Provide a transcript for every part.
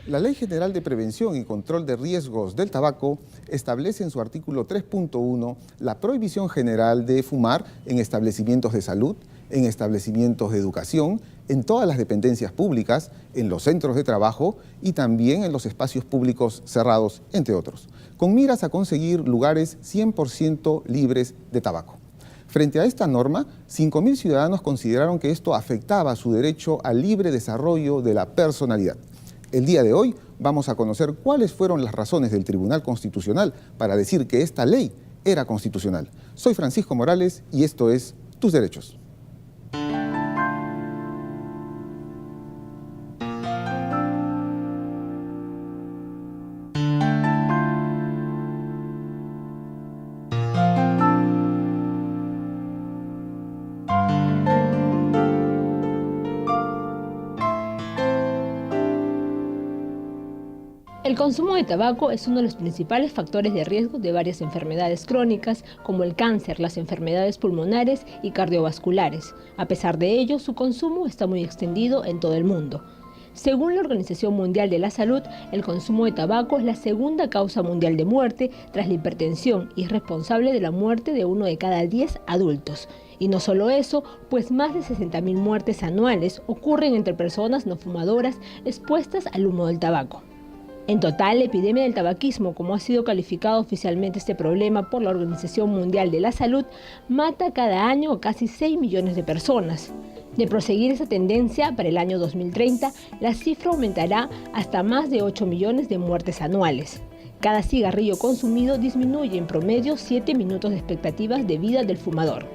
La Ley General de Prevención y Control de Riesgos del Tabaco establece en su artículo 3.1 la prohibición general de fumar en establecimientos de salud, en establecimientos de educación, en todas las dependencias públicas, en los centros de trabajo y también en los espacios públicos cerrados, entre otros, con miras a conseguir lugares 100% libres de tabaco. Frente a esta norma, 5.000 ciudadanos consideraron que esto afectaba su derecho al libre desarrollo de la personalidad. El día de hoy vamos a conocer cuáles fueron las razones del Tribunal Constitucional para decir que esta ley era constitucional. Soy Francisco Morales y esto es Tus Derechos. El consumo de tabaco es uno de los principales factores de riesgo de varias enfermedades crónicas, como el cáncer, las enfermedades pulmonares y cardiovasculares. A pesar de ello, su consumo está muy extendido en todo el mundo. Según la Organización Mundial de la Salud, el consumo de tabaco es la segunda causa mundial de muerte tras la hipertensión y es responsable de la muerte de 1 de cada 10 adultos. Y no solo eso, pues más de 60.000 muertes anuales ocurren entre personas no fumadoras expuestas al humo del tabaco. En total, la epidemia del tabaquismo, como ha sido calificado oficialmente este problema por la Organización Mundial de la Salud, mata cada año a casi 6 millones de personas. De proseguir esa tendencia, para el año 2030, la cifra aumentará hasta más de 8 millones de muertes anuales. Cada cigarrillo consumido disminuye en promedio 7 minutos de expectativas de vida del fumador.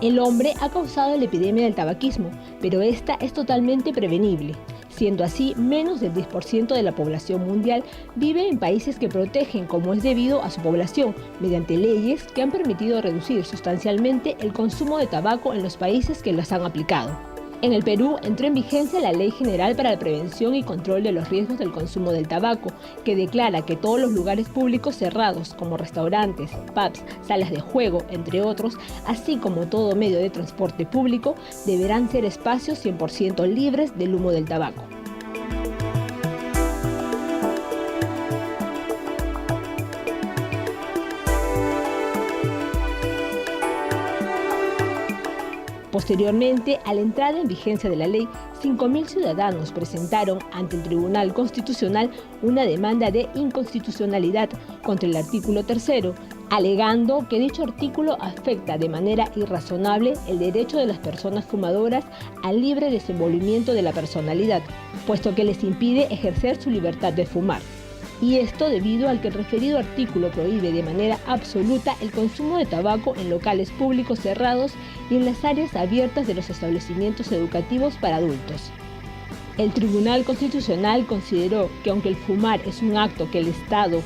El hombre ha causado la epidemia del tabaquismo, pero esta es totalmente prevenible. Siendo así, menos del 10% de la población mundial vive en países que protegen, como es debido a su población, mediante leyes que han permitido reducir sustancialmente el consumo de tabaco en los países que las han aplicado. En el Perú entró en vigencia la Ley General para la Prevención y Control de los Riesgos del Consumo del Tabaco, que declara que todos los lugares públicos cerrados, como restaurantes, pubs, salas de juego, entre otros, así como todo medio de transporte público, deberán ser espacios 100% libres del humo del tabaco. Posteriormente, a la entrada en vigencia de la ley, 5.000 ciudadanos presentaron ante el Tribunal Constitucional una demanda de inconstitucionalidad contra el artículo 3º, alegando que dicho artículo afecta de manera irrazonable el derecho de las personas fumadoras al libre desenvolvimiento de la personalidad, puesto que les impide ejercer su libertad de fumar. Y esto debido al que el referido artículo prohíbe de manera absoluta el consumo de tabaco en locales públicos cerrados y en las áreas abiertas de los establecimientos educativos para adultos. El Tribunal Constitucional consideró que aunque el fumar es un acto que el Estado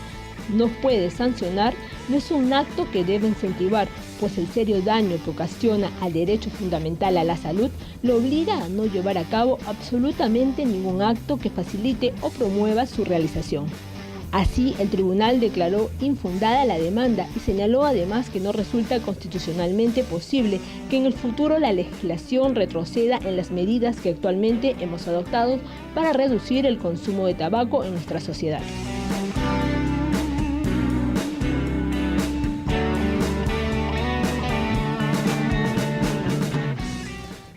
no puede sancionar, no es un acto que debe incentivar, pues el serio daño que ocasiona al derecho fundamental a la salud lo obliga a no llevar a cabo absolutamente ningún acto que facilite o promueva su realización. Así, el tribunal declaró infundada la demanda y señaló además que no resulta constitucionalmente posible que en el futuro la legislación retroceda en las medidas que actualmente hemos adoptado para reducir el consumo de tabaco en nuestra sociedad.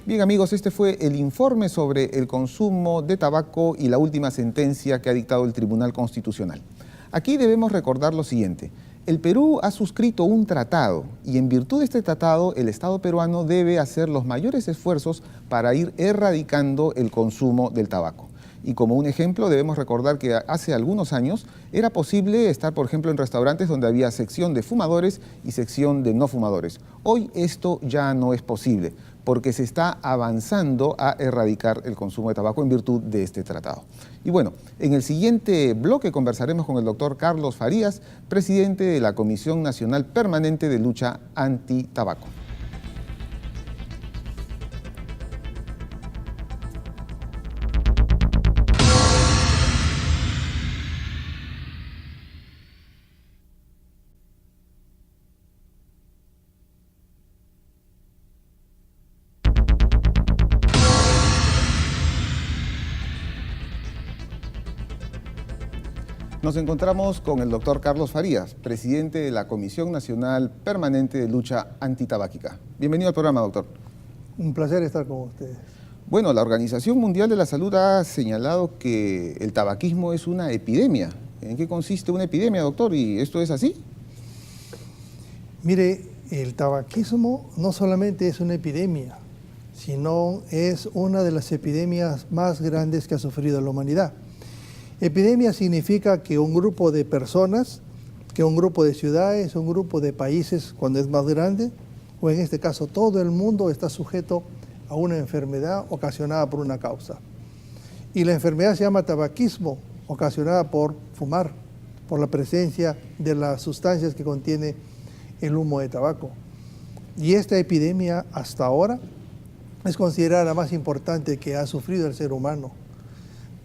Bien amigos, este fue el informe sobre el consumo de tabaco y la última sentencia que ha dictado el Tribunal Constitucional. Aquí debemos recordar lo siguiente: el Perú ha suscrito un tratado y en virtud de este tratado el Estado peruano debe hacer los mayores esfuerzos para ir erradicando el consumo del tabaco. Y como un ejemplo debemos recordar que hace algunos años era posible estar, por ejemplo, en restaurantes donde había sección de fumadores y sección de no fumadores. Hoy esto ya no es posible, porque se está avanzando a erradicar el consumo de tabaco en virtud de este tratado. Y bueno, en el siguiente bloque conversaremos con el doctor Carlos Farías, presidente de la Comisión Nacional Permanente de Lucha Anti-Tabaco. Nos encontramos con el doctor Carlos Farías, presidente de la Comisión Nacional Permanente de Lucha Antitabáquica. Bienvenido al programa, doctor. Un placer estar con ustedes. Bueno, la Organización Mundial de la Salud ha señalado que el tabaquismo es una epidemia. ¿En qué consiste una epidemia, doctor? ¿Y esto es así? Mire, el tabaquismo no solamente es una epidemia, sino es una de las epidemias más grandes que ha sufrido la humanidad. Epidemia significa que un grupo de personas, que un grupo de ciudades, un grupo de países, cuando es más grande, o en este caso todo el mundo está sujeto a una enfermedad ocasionada por una causa. Y la enfermedad se llama tabaquismo, ocasionada por fumar, por la presencia de las sustancias que contiene el humo de tabaco. Y esta epidemia hasta ahora es considerada la más importante que ha sufrido el ser humano.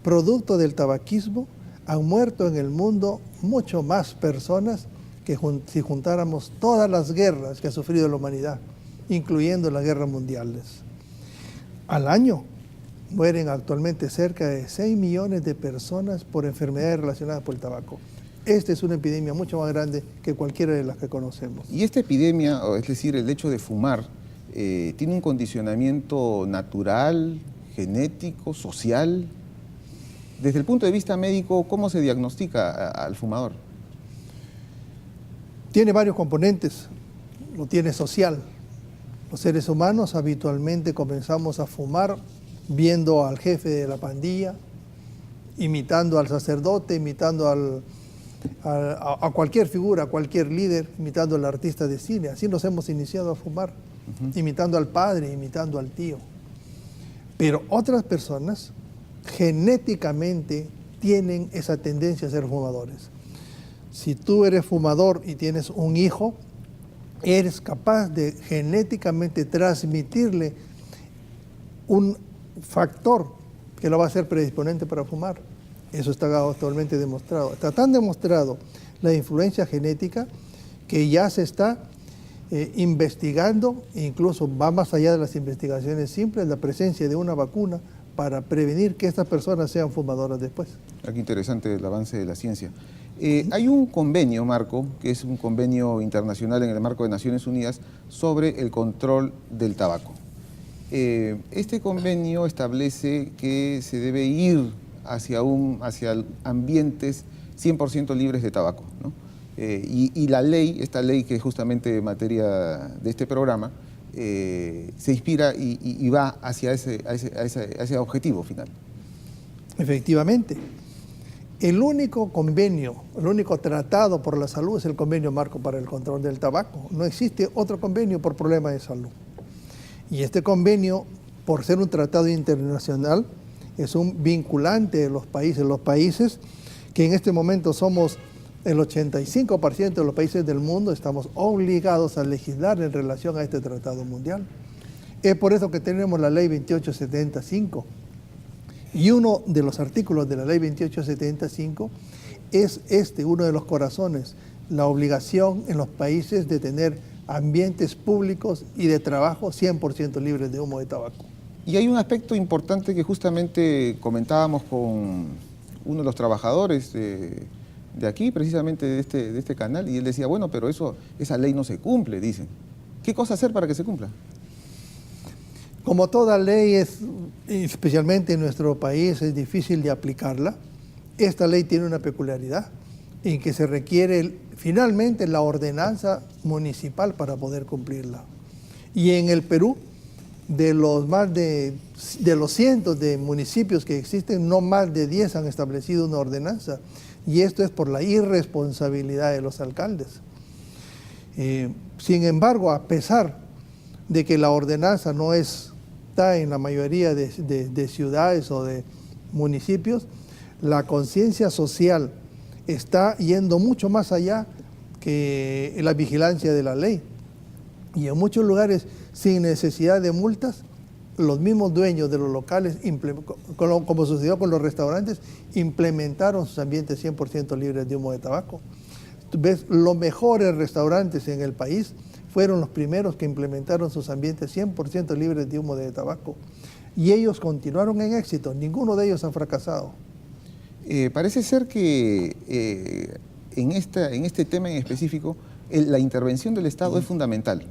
Producto del tabaquismo, han muerto en el mundo mucho más personas que si juntáramos todas las guerras que ha sufrido la humanidad, incluyendo las guerras mundiales. Al año mueren actualmente cerca de 6 millones de personas por enfermedades relacionadas por el tabaco. Esta es una epidemia mucho más grande que cualquiera de las que conocemos. Y esta epidemia, es decir, el hecho de fumar, ¿tiene un condicionamiento natural, genético, social? Desde el punto de vista médico, ¿cómo se diagnostica al fumador? Tiene varios componentes. Lo tiene social. Los seres humanos habitualmente comenzamos a fumar viendo al jefe de la pandilla, imitando al sacerdote, imitando a cualquier figura, a cualquier líder, imitando al artista de cine. Así nos hemos iniciado a fumar, imitando al padre, imitando al tío. Pero otras personas genéticamente tienen esa tendencia a ser fumadores. Si tú eres fumador y tienes un hijo, eres capaz de genéticamente transmitirle un factor que lo va a hacer predisponente para fumar. Eso está actualmente demostrado. Está tan demostrado la influencia genética que ya se está investigando, incluso va más allá de las investigaciones simples, la presencia de una vacuna para prevenir que estas personas sean fumadoras después. Qué interesante el avance de la ciencia. Hay un convenio, Marco, que es un convenio internacional en el marco de Naciones Unidas sobre el control del tabaco. Este convenio establece que se debe ir hacia ambientes 100% libres de tabaco, ¿no? Y la ley, esta ley que es justamente materia de este programa, se inspira y va hacia ese objetivo final. Efectivamente. El único convenio, el único tratado por la salud es el convenio marco para el control del tabaco. No existe otro convenio por problemas de salud. Y este convenio, por ser un tratado internacional, es un vinculante de los países que en este momento somos el 85% de los países del mundo, estamos obligados a legislar en relación a este tratado mundial. Es por eso que tenemos la ley 2875. Y uno de los artículos de la ley 2875 es uno de los corazones, la obligación en los países de tener ambientes públicos y de trabajo 100% libres de humo de tabaco. Y hay un aspecto importante que justamente comentábamos con uno de los trabajadores de aquí, precisamente de este canal, y él decía, bueno, pero esa ley no se cumple, dicen. ¿Qué cosa hacer para que se cumpla? Como toda ley, especialmente en nuestro país, es difícil de aplicarla. Esta ley tiene una peculiaridad en que se requiere finalmente la ordenanza municipal para poder cumplirla. Y en el Perú, de los cientos de municipios que existen, no más de 10 han establecido una ordenanza. Y esto es por la irresponsabilidad de los alcaldes. Sin embargo, a pesar de que la ordenanza no está en la mayoría de ciudades o de municipios, la conciencia social está yendo mucho más allá que la vigilancia de la ley. Y en muchos lugares, sin necesidad de multas, los mismos dueños de los locales, como sucedió con los restaurantes, implementaron sus ambientes 100% libres de humo de tabaco. Tú ves, los mejores restaurantes en el país fueron los primeros que implementaron sus ambientes 100% libres de humo de tabaco. Y ellos continuaron en éxito, ninguno de ellos ha fracasado. Parece ser que en este tema en específico, la intervención del Estado es fundamental.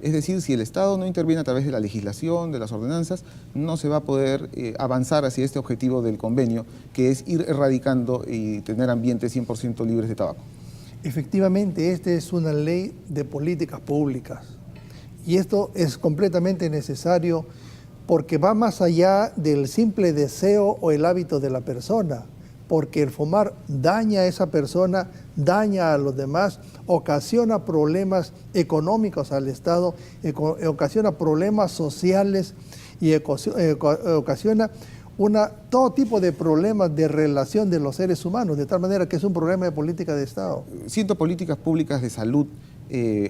Es decir, si el Estado no interviene a través de la legislación, de las ordenanzas, no se va a poder avanzar hacia este objetivo del convenio, que es ir erradicando y tener ambientes 100% libres de tabaco. Efectivamente, esta es una ley de políticas públicas y esto es completamente necesario porque va más allá del simple deseo o el hábito de la persona, porque el fumar daña a esa persona, daña a los demás, ocasiona problemas económicos al Estado, ocasiona problemas sociales y ocasiona todo tipo de problemas de relación de los seres humanos, de tal manera que es un problema de política de Estado. Siendo políticas públicas de salud,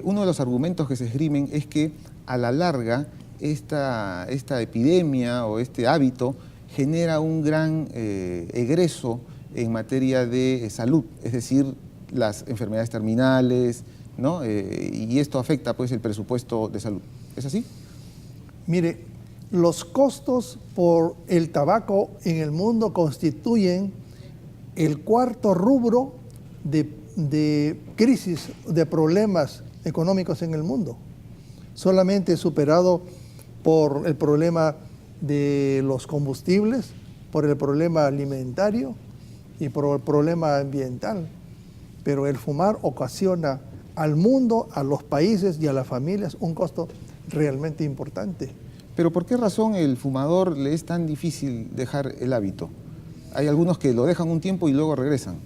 uno de los argumentos que se esgrimen es que a la larga esta epidemia o este hábito genera un gran egreso en materia de salud, es decir, las enfermedades terminales, ¿no? Y esto afecta pues el presupuesto de salud. ¿Es así? Mire, los costos por el tabaco en el mundo constituyen el cuarto rubro de crisis, de problemas económicos en el mundo, solamente superado por el problema de los combustibles, por el problema alimentario y por el problema ambiental. Pero el fumar ocasiona al mundo, a los países y a las familias un costo realmente importante. Pero ¿por qué razón el fumador le es tan difícil dejar el hábito? Hay algunos que lo dejan un tiempo y luego regresan.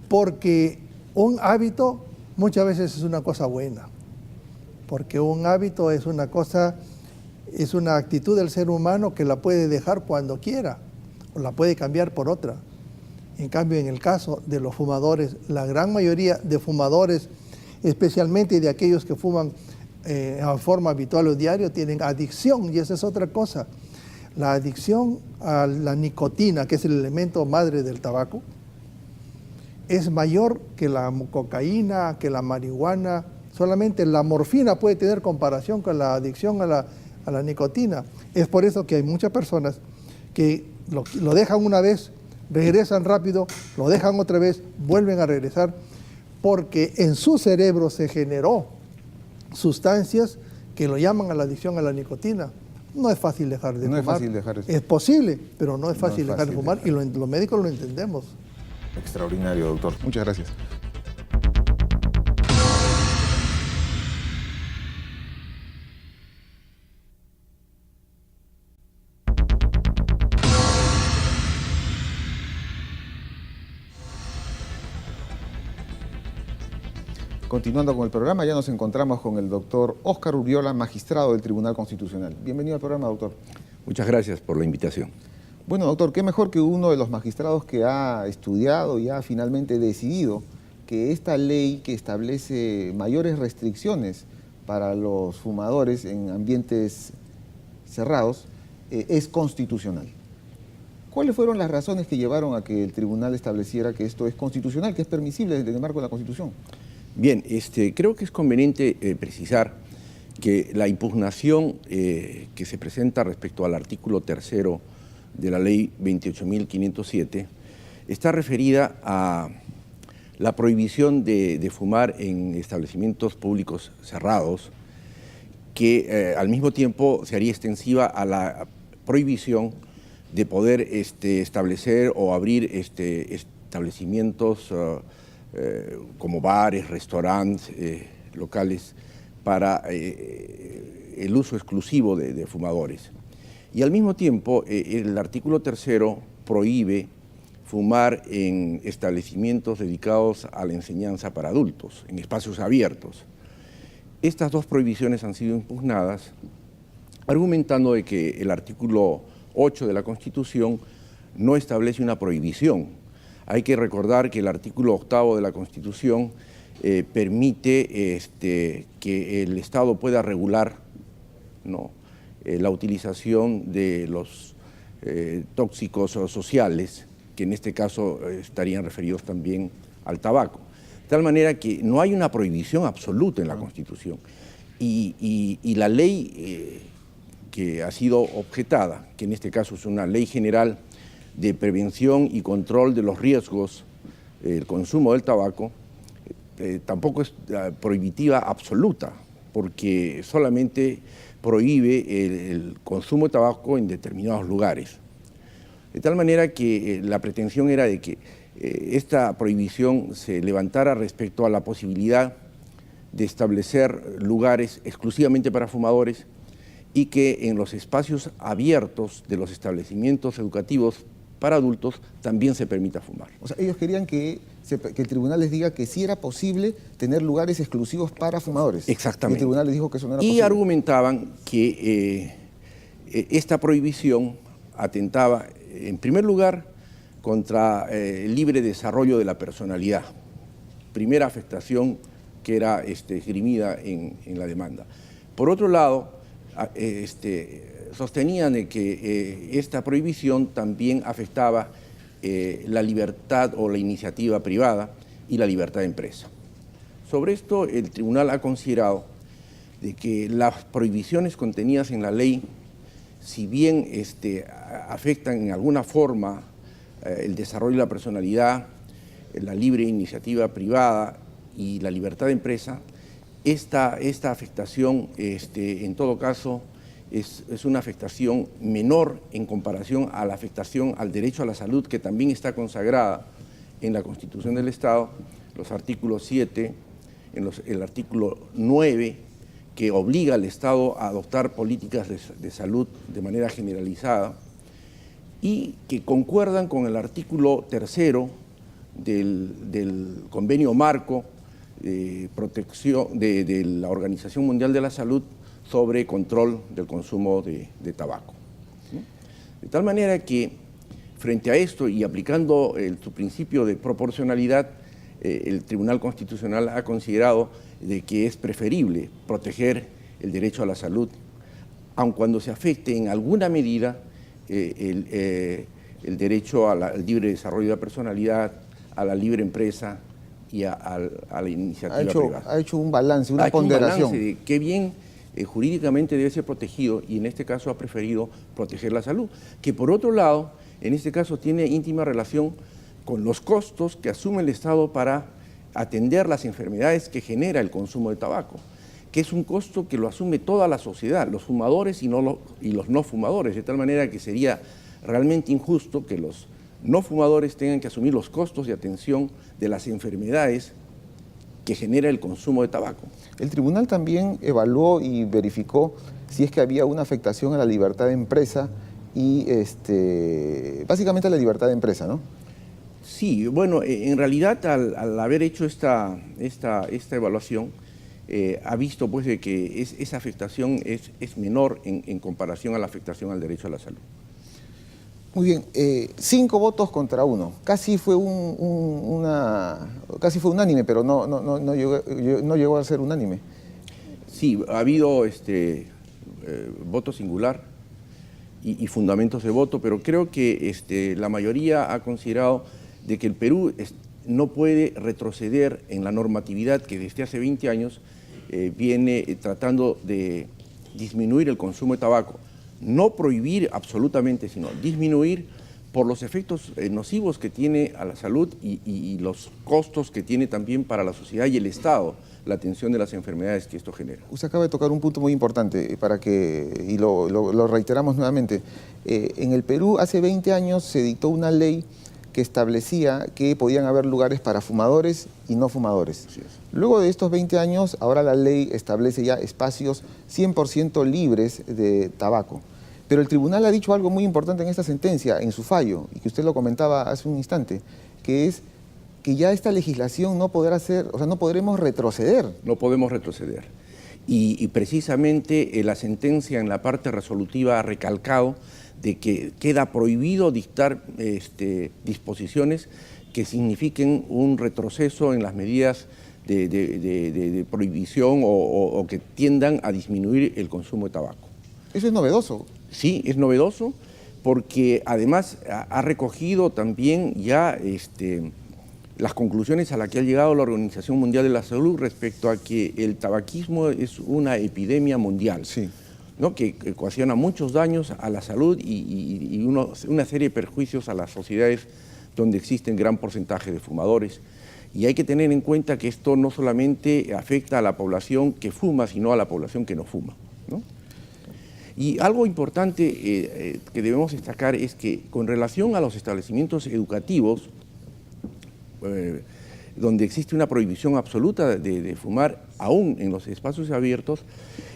Porque un hábito muchas veces es una cosa buena, porque un hábito es una cosa, es una actitud del ser humano que la puede dejar cuando quiera o la puede cambiar por otra. En cambio, en el caso de los fumadores, la gran mayoría de fumadores, especialmente de aquellos que fuman en forma habitual o diario, tienen adicción, y esa es otra cosa. La adicción a la nicotina, que es el elemento madre del tabaco, es mayor que la cocaína, que la marihuana. Solamente la morfina puede tener comparación con la adicción a la nicotina. Es por eso que hay muchas personas que lo dejan una vez, regresan rápido, lo dejan otra vez, vuelven a regresar, porque en su cerebro se generó sustancias que lo llaman a la adicción a la nicotina. No es fácil dejar de fumar. No es fácil dejar eso. Es posible, pero no es fácil dejar de fumar y los médicos lo entendemos. Extraordinario, doctor. Muchas gracias. Continuando con el programa, ya nos encontramos con el doctor Óscar Urriola, magistrado del Tribunal Constitucional. Bienvenido al programa, doctor. Muchas gracias por la invitación. Bueno, doctor, qué mejor que uno de los magistrados que ha estudiado y ha finalmente decidido que esta ley que establece mayores restricciones para los fumadores en ambientes cerrados es constitucional. ¿Cuáles fueron las razones que llevaron a que el tribunal estableciera que esto es constitucional, que es permisible en el marco de la Constitución? Bien, creo que es conveniente precisar que la impugnación que se presenta respecto al artículo 3º de la ley 28.507 está referida a la prohibición de fumar en establecimientos públicos cerrados, que al mismo tiempo se haría extensiva a la prohibición de poder establecer o abrir establecimientos como bares, restaurantes, locales para el uso exclusivo de fumadores. Y al mismo tiempo, el artículo 3º prohíbe fumar en establecimientos dedicados a la enseñanza para adultos, en espacios abiertos. Estas dos prohibiciones han sido impugnadas, argumentando de que el artículo 8 de la Constitución no establece una prohibición. Hay que recordar que el artículo 8 de la Constitución permite que el Estado pueda regular, ¿no?, la utilización de los tóxicos sociales, que en este caso estarían referidos también al tabaco. De tal manera que no hay una prohibición absoluta en la Constitución. Y la ley que ha sido objetada, que en este caso es una ley general de prevención y control de los riesgos del consumo del tabaco tampoco es prohibitiva absoluta, porque solamente prohíbe el consumo de tabaco en determinados lugares. De tal manera que la pretensión era de que esta prohibición se levantara respecto a la posibilidad de establecer lugares exclusivamente para fumadores y que en los espacios abiertos de los establecimientos educativos para adultos también se permita fumar. O sea, ellos querían que el tribunal les diga que sí era posible tener lugares exclusivos para fumadores. Exactamente. Y el tribunal les dijo que eso no era posible. Y argumentaban que esta prohibición atentaba, en primer lugar, contra el libre desarrollo de la personalidad. Primera afectación que era esgrimida en la demanda. Por otro lado, sostenían de que esta prohibición también afectaba la libertad o la iniciativa privada y la libertad de empresa. Sobre esto, el tribunal ha considerado de que las prohibiciones contenidas en la ley, si bien afectan en alguna forma el desarrollo de la personalidad, la libre iniciativa privada y la libertad de empresa, esta afectación, en todo caso, es una afectación menor en comparación a la afectación al derecho a la salud, que también está consagrada en la Constitución del Estado, los artículos 7, el artículo 9, que obliga al Estado a adoptar políticas de salud de manera generalizada, y que concuerdan con el artículo 3 del convenio marco de protección de la Organización Mundial de la Salud sobre control del consumo de tabaco. De tal manera que, frente a esto y aplicando su principio de proporcionalidad, el Tribunal Constitucional ha considerado de que es preferible proteger el derecho a la salud, aun cuando se afecte en alguna medida el derecho al libre desarrollo de la personalidad, a la libre empresa y a la iniciativa privada. Ha hecho un balance, una ponderación. Un balance de qué bien jurídicamente debe ser protegido, y en este caso ha preferido proteger la salud, que por otro lado, en este caso tiene íntima relación con los costos que asume el Estado para atender las enfermedades que genera el consumo de tabaco, que es un costo que lo asume toda la sociedad, los fumadores y los no fumadores, de tal manera que sería realmente injusto que los no fumadores tengan que asumir los costos de atención de las enfermedades que genera el consumo de tabaco. El tribunal también evaluó y verificó si es que había una afectación a la libertad de empresa y básicamente a la libertad de empresa, ¿no? Sí, bueno, en realidad al haber hecho esta evaluación, ha visto pues de que esa afectación es menor en comparación a la afectación al derecho a la salud. Muy bien, 5 votos contra 1. Casi fue casi fue unánime, pero no llegó a ser unánime. Sí, ha habido voto singular y fundamentos de voto, pero creo que la mayoría ha considerado de que el Perú no puede retroceder en la normatividad que desde hace 20 años viene tratando de disminuir el consumo de tabaco. No prohibir absolutamente, sino disminuir por los efectos nocivos que tiene a la salud y los costos que tiene también para la sociedad y el Estado la atención de las enfermedades que esto genera. Usted acaba de tocar un punto muy importante y lo reiteramos nuevamente. En el Perú hace 20 años se dictó una ley que establecía que podían haber lugares para fumadores y no fumadores. Luego de estos 20 años, ahora la ley establece ya espacios 100% libres de tabaco. Pero el tribunal ha dicho algo muy importante en esta sentencia, en su fallo, y que usted lo comentaba hace un instante, que es que ya esta legislación no podrá ser, o sea, no podremos retroceder. No podemos retroceder. Y precisamente la sentencia en la parte resolutiva ha recalcado de que queda prohibido dictar disposiciones que signifiquen un retroceso en las medidas de prohibición o que tiendan a disminuir el consumo de tabaco. Eso es novedoso. Sí, es novedoso porque además ha recogido también ya las conclusiones a las que ha llegado la Organización Mundial de la Salud respecto a que el tabaquismo es una epidemia mundial. Sí. ¿no? Que ocasiona muchos daños a la salud y una serie de perjuicios a las sociedades donde existen gran porcentaje de fumadores. Y hay que tener en cuenta que esto no solamente afecta a la población que fuma, sino a la población que no fuma, ¿no? Y algo importante que debemos destacar es que con relación a los establecimientos educativos, donde existe una prohibición absoluta de fumar, aún en los espacios abiertos,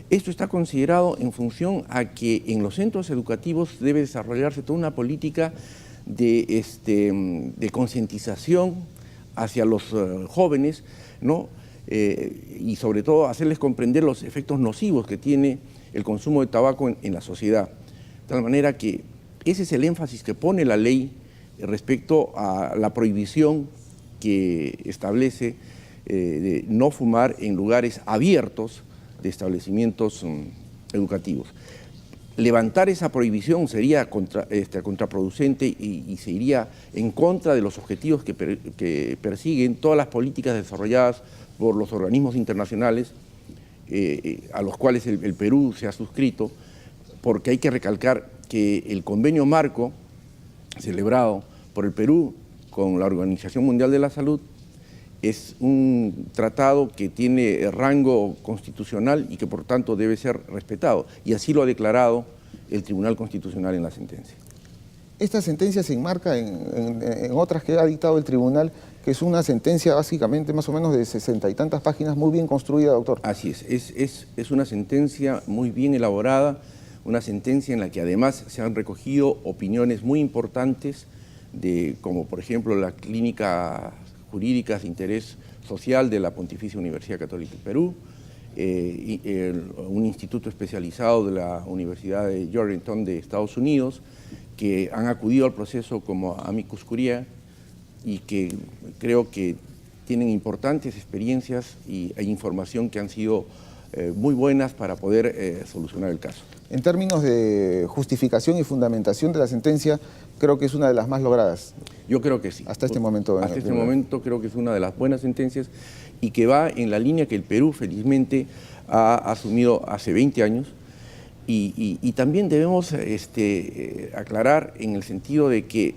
esto está considerado en función a que en los centros educativos debe desarrollarse toda una política de concientización hacia los jóvenes, ¿no? Y sobre todo hacerles comprender los efectos nocivos que tiene el consumo de tabaco en la sociedad. De tal manera que ese es el énfasis que pone la ley respecto a la prohibición que establece de no fumar en lugares abiertos de establecimientos educativos. Levantar esa prohibición sería contraproducente y se iría en contra de los objetivos que persiguen todas las políticas desarrolladas por los organismos internacionales a los cuales el Perú se ha suscrito, porque hay que recalcar que el convenio marco celebrado por el Perú con la Organización Mundial de la Salud es un tratado que tiene rango constitucional y que por tanto debe ser respetado, y así lo ha declarado el Tribunal Constitucional en la sentencia. Esta sentencia se enmarca en otras que ha dictado el tribunal, que es una sentencia básicamente más o menos de 60 y tantas páginas, muy bien construida, doctor. Así es una sentencia muy bien elaborada, una sentencia en la que además se han recogido opiniones muy importantes, como por ejemplo la Clínica Jurídicas de Interés Social de la Pontificia Universidad Católica del Perú, un instituto especializado de la Universidad de Georgetown de Estados Unidos, que han acudido al proceso como amicus curiae y que creo que tienen importantes experiencias e información que han sido muy buenas para poder solucionar el caso. En términos de justificación y fundamentación de la sentencia, creo que es una de las más logradas. Yo creo que sí. Hasta este momento. Hasta este momento creo que es una de las buenas sentencias y que va en la línea que el Perú felizmente ha asumido hace 20 años. Y también debemos aclarar en el sentido de que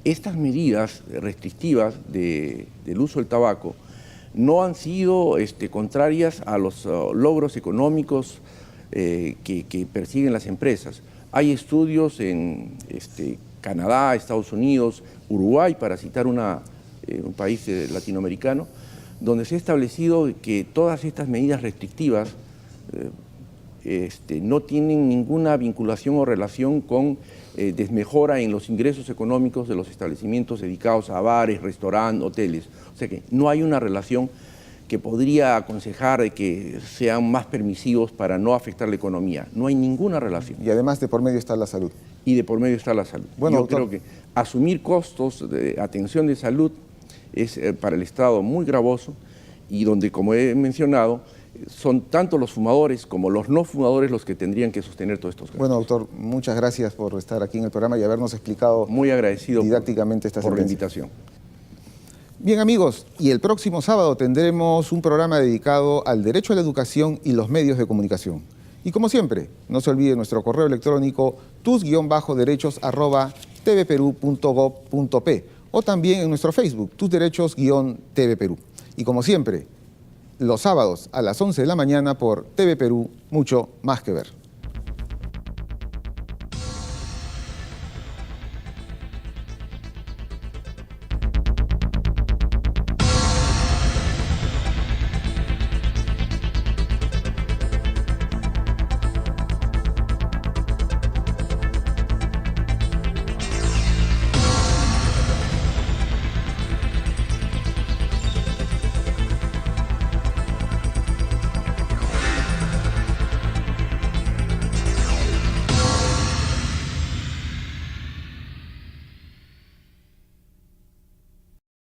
estas medidas restrictivas del uso del tabaco no han sido contrarias a los logros económicos que persiguen las empresas. Hay estudios en Canadá, Estados Unidos, Uruguay, para citar un país latinoamericano, donde se ha establecido que todas estas medidas restrictivas no tienen ninguna vinculación o relación con desmejora en los ingresos económicos de los establecimientos dedicados a bares, restaurantes, hoteles. O sea que no hay una relación que podría aconsejar de que sean más permisivos para no afectar la economía. No hay ninguna relación. Y además de por medio está la salud. Y de por medio está la salud. Bueno, yo doctor, creo que asumir costos de atención de salud es para el Estado muy gravoso y donde, como he mencionado, son tanto los fumadores como los no fumadores los que tendrían que sostener todos estos gastos. Bueno, doctor, muchas gracias por estar aquí en el programa y habernos explicado muy agradecido didácticamente esta por la sentencia. invitación. Bien, amigos, y el próximo sábado tendremos un programa dedicado al derecho a la educación y los medios de comunicación. Y como siempre, no se olvide nuestro correo electrónico tus-derechos@tvperú.gov.p o también en nuestro Facebook, tusderechos-TV Perú. Y como siempre, los sábados a las 11 de la mañana por TV Perú, mucho más que ver.